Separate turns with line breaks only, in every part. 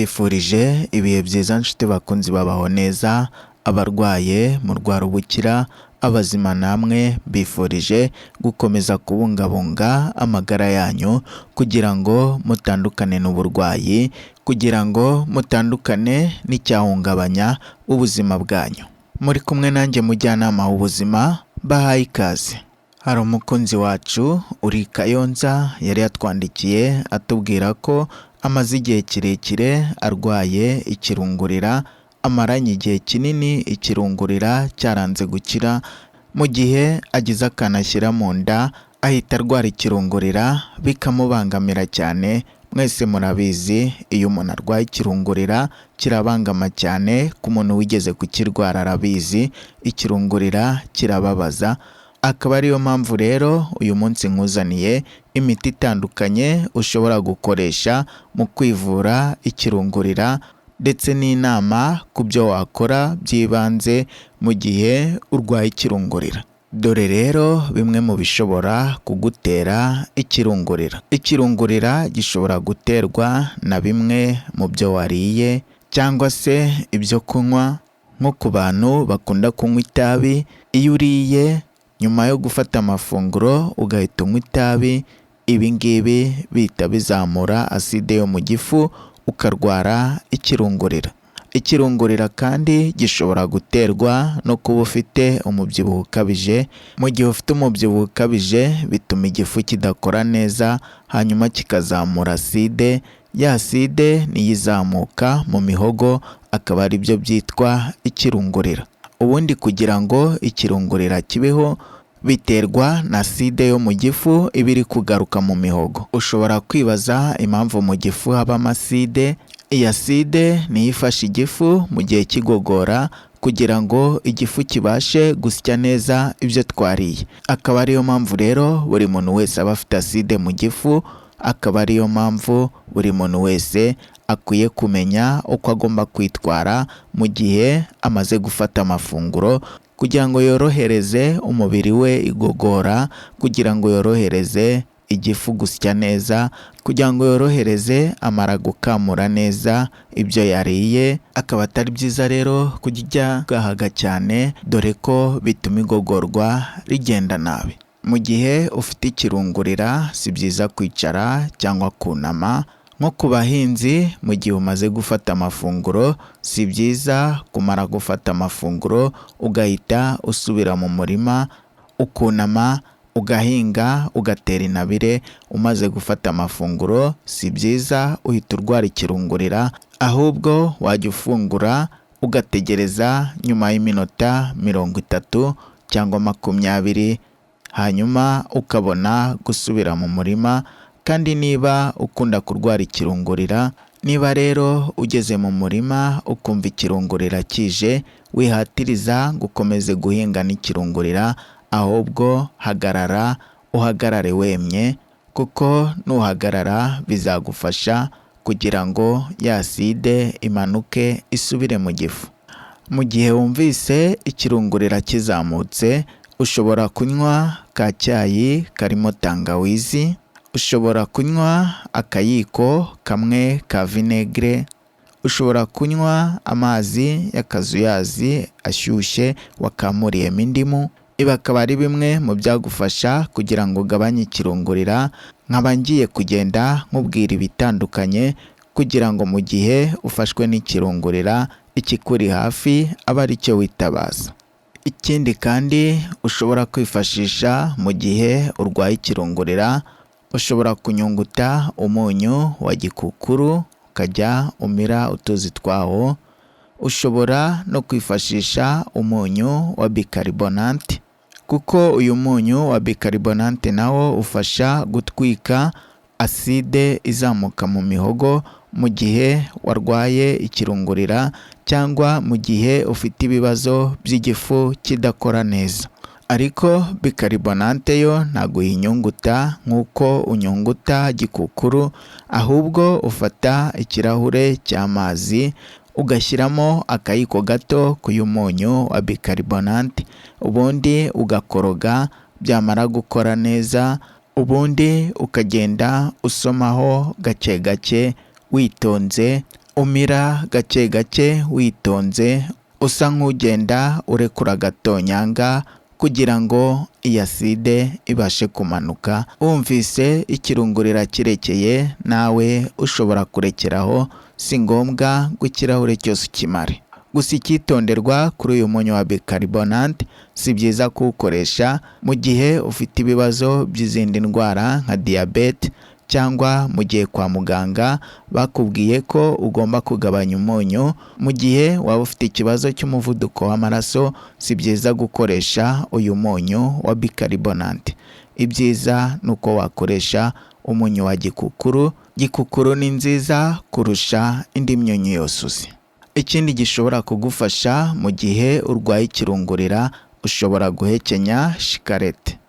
Bifurije ibihe byiza nshuti bakunzi babaho neza, abarwaye murwara ubukira, abazima namwe bifurije gukomeza kubungabunga amagara yanyu kugira ngo mutandukane n'uburwayi, kugira ngo mutandukane n'icyahungabanya ubuzima bwanyu. Muri kumwe nanjye mujyanama w'ubuzima, bahaye ikaze. Hari umukunzi wacu uri Kayonza yari yatwandikiye atubwira ko amaze igihe kirekire arwaye ikirungurira, amaranye igihe kinini ikirungurira cyaranze gukira, mu gihe agize akanashyira mu nda ahita arwara ikirungurira bikamubangamira cyane. Mwese murabizi iyo umuntu arwaye ikirungurira kirabangama cyane, ku muntu wigeze kukirwara arabizi, ikirungurira kirababaza. Akaba ariyo mpamvu rero uyu munsi nkuzaniye imiti itandukanye ushobora gukoresha mu kwivura ikirungurira, ndetse n'inama ku byo wakora by'ibanze mu gihe urwaye ikirungurira. Dore rero bimwe mu bishobora kugutera ikirungurira. Ikirungurira gishobora guterwa na bimwe mu byo wariye cyangwa se ibyo kunywa, nko ku bantu bakunda kunywa itabi. Iyo uriye nyuma yo gufata amafunguro ugahita unywa itabi, ibi ngibi bihita bizamura aside yo mu gifu ukarwara ikirungurira. Ikirungurira kandi gishobora guterwa no kuba ufite umubyibuho ukabije. Mu gihe ufite umubyibuho ukabije bituma igifu kidakora neza, hanyuma kikazamura aside. Ya aside niyo izamuka mu mihogo, akaba ari byo byitwa ikirungurira. Ubundi kugira ngo ikirungurira kibeho biterwa na aside yo mu gifu iba iri kugaruka mu mihogo. Ushobora kwibaza impamvu mu gifu habamo aside. Iyi aside niyo ifasha igifu mu gihe cy'igogora kugira ngo igifu kibashe gusya neza ibyo twariye. Akaba ariyo mpamvu rero buri muntu wese aba afite aside mu gifu, akaba ariyo mpamvu buri muntu wese akwiye kumenya uko agomba kwitwara mu gihe amaze gufata amafunguro, kugira ngo yorohereze umubiri we igogora, kugira ngo yorohereze igifu gusya neza, kugira ngo yorohereze amara gukamura neza ibyo yariye. Akaba atari byiza rero kurya gahaga cyane, dore ko bituma igogorwa rigenda nabi. Mu gihe ufite ikirungurira si byiza kwicara cyangwa kunama. Nko ku bahinzi, mu gihe umaze gufata amafunguro si byiza kumara gufata amafunguro ugahita usubira mu murima ukunama ugahinga ugatera intabire. Umaze gufata amafunguro si byiza uhita urwara ikirungurira, ahubwo wajya ufungura ugategereza nyuma y'iminota 30 cyangwa 20, hanyuma ukabona gusubira mu murima. Kandi niba ukunda kurwara ikirungurira, niba rero ugeze mu murima ukumva ikirungurira kije, wihatiriza gukomeza guhinga n'ikirungurira, ahubwo hagarara, uhagarare wemye, kuko nuhagarara bizagufasha kugira ngo ya aside imanuke isubire mu gifu. Mu gihe wumvise ikirungurira kizamutse, ushobora kunywa ka cyayi karimo tangawizi, ushobora kunywa akayiko kamwe ka vinegere, ushobora kunywa amazi y'akazuyazi ashyushye wakamuriyemo indimu. Ibi akaba ari bimwe mu byagufasha kugira ngo ugabanye ikirungurira. Nkaba ngiye kugenda nkubwira ibitandukanye kugira ngo mu gihe ufashwe n'ikirungurira ikikuri hafi abe ari cyo witabaza. Ikindi kandi ushobora kwifashisha mu gihe urwaye ikirungurira, ushobora kunyunguta umunyu wa gikukuru ukajya umira utuzi twawo. Ushobora no kwifashisha umunyu wa bicarbonate, kuko uyu munyu wa bicarbonate nawo ufasha gutwika aside izamuka mu mihogo mu gihe warwaye ikirungurira, cyangwa mu gihe ufite ibibazo by'igifu kidakora neza. Ariko bicarbonate yo ntabwo uyinyunguta nk'uko unyunguta gikukuru, ahubwo ufata ikirahure cy'amazi ugashyiramo akayiko gato k'uyu munyu wa bicarbonate, ubundi ugakoroga. Byamara gukora neza, ubundi ukagenda usomaho gake gake witonze, umira gake gake witonze, usa nk'ugenda urekura agatonyanga kugira ngo iyi aside ibashe kumanuka. Wumvise ikirungurira kirekeye, nawe ushobora kurekeraho, si ngombwa ngo ikirahure cyose ukimare. Gusa icyitonderwa kuri uyu munyu wa bicarbonate, si byiza kuwukoresha mu gihe ufite ibibazo by'izindi ndwara nka diyabete, cyangwa mu gihe kwa muganga bakubwiye ko ugomba kugabanya umunyu. Mu gihe waba ufite ikibazo cy'umuvuduko w'amaraso, si byiza gukoresha uyu munyu wa bicarbonate. Ibyiza ni uko wakoresha umunyu wa gikukuru. Gikukuru ni nziza kurusha indi myunyu yose uzi. Ikindi gishobora kugufasha mu gihe urwaye ikirungurira, ushobora guhekenya shikarete.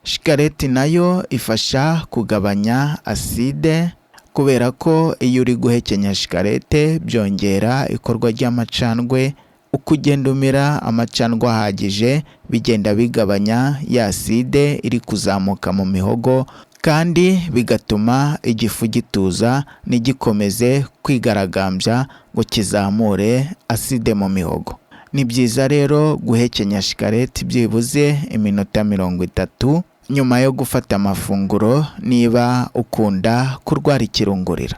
Shikarete nayo ifasha kugabanya aside, kubera ko iyo uri guhekenya shikarete byongera ikorwa ry'amacandwe. Uko ugenda umira amacandwe ahagije, bigenda bigabanya ya aside iri kuzamuka mu mihogo, kandi bigatuma igifu gituza ntigikomeze kwigaragambya ngo kizamure aside mu mihogo. Ni byiza rero guhekenya shikarete byibuze iminota 30 nyuma yo gufata amafunguro, niba ukunda kurwara ikirungurira.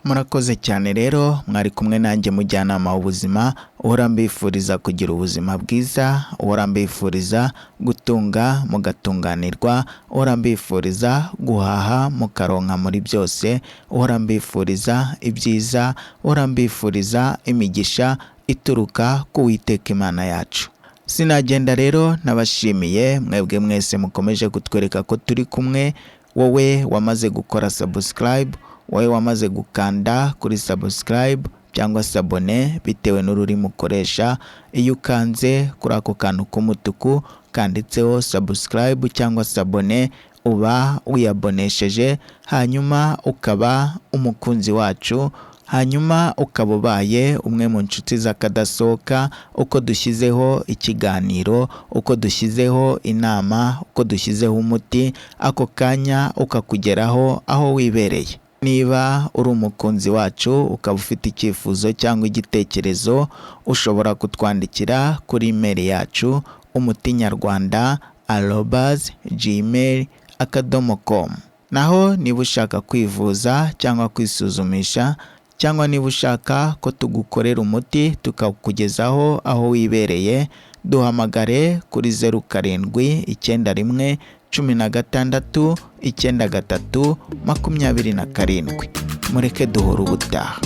Murakoze cyane rero, mwari kumwe nanjye mujyanama w'ubuzima, uhora mbifuriza kugira ubuzima bwiza, uhora mbifuriza gutunga mugatunganirwa, uhora mbifuriza guhaha mukaronka muri byose, uhora mbifuriza ibyiza, uhora mbifuriza imigisha ituruka ku Uwiteka Imana yacu. Sinagenda rero nabashimiye mwebwe mwese mukomeje kutwereka ko turi kumwe. Wowe wamaze gukora subscribe, wowe wamaze gukanda kuri subscribe cyangwa se abone bitewe n'ururimi ukoresha, iyo ukanze kuri ako kantu k'umutuku kanditseho subscribe cyangwa se abone, uba wiyabonesheje, hanyuma ukaba umukunzi wacu, hanyuma ukaba ubaye umwe mu nshuti z'akadasohoka. Uko dushyizeho ikiganiro, uko dushyizeho inama, uko dushyizeho umuti, ako kanya ukakugeraho aho wibereye. Niba uri umukunzi wacu ukaba ufite icyifuzo cyangwa igitekerezo, ushobora kutwandikira kuri email yacu umutinyarwanda@gmail.com. naho niba ushaka kwivuza cyangwa kwisuzumisha, cyangwa niba ushaka ko tugukorera umuti tukakugezaho aho wibereye, duhamagare kuri 0791169327. Mureke duhora ubutaha.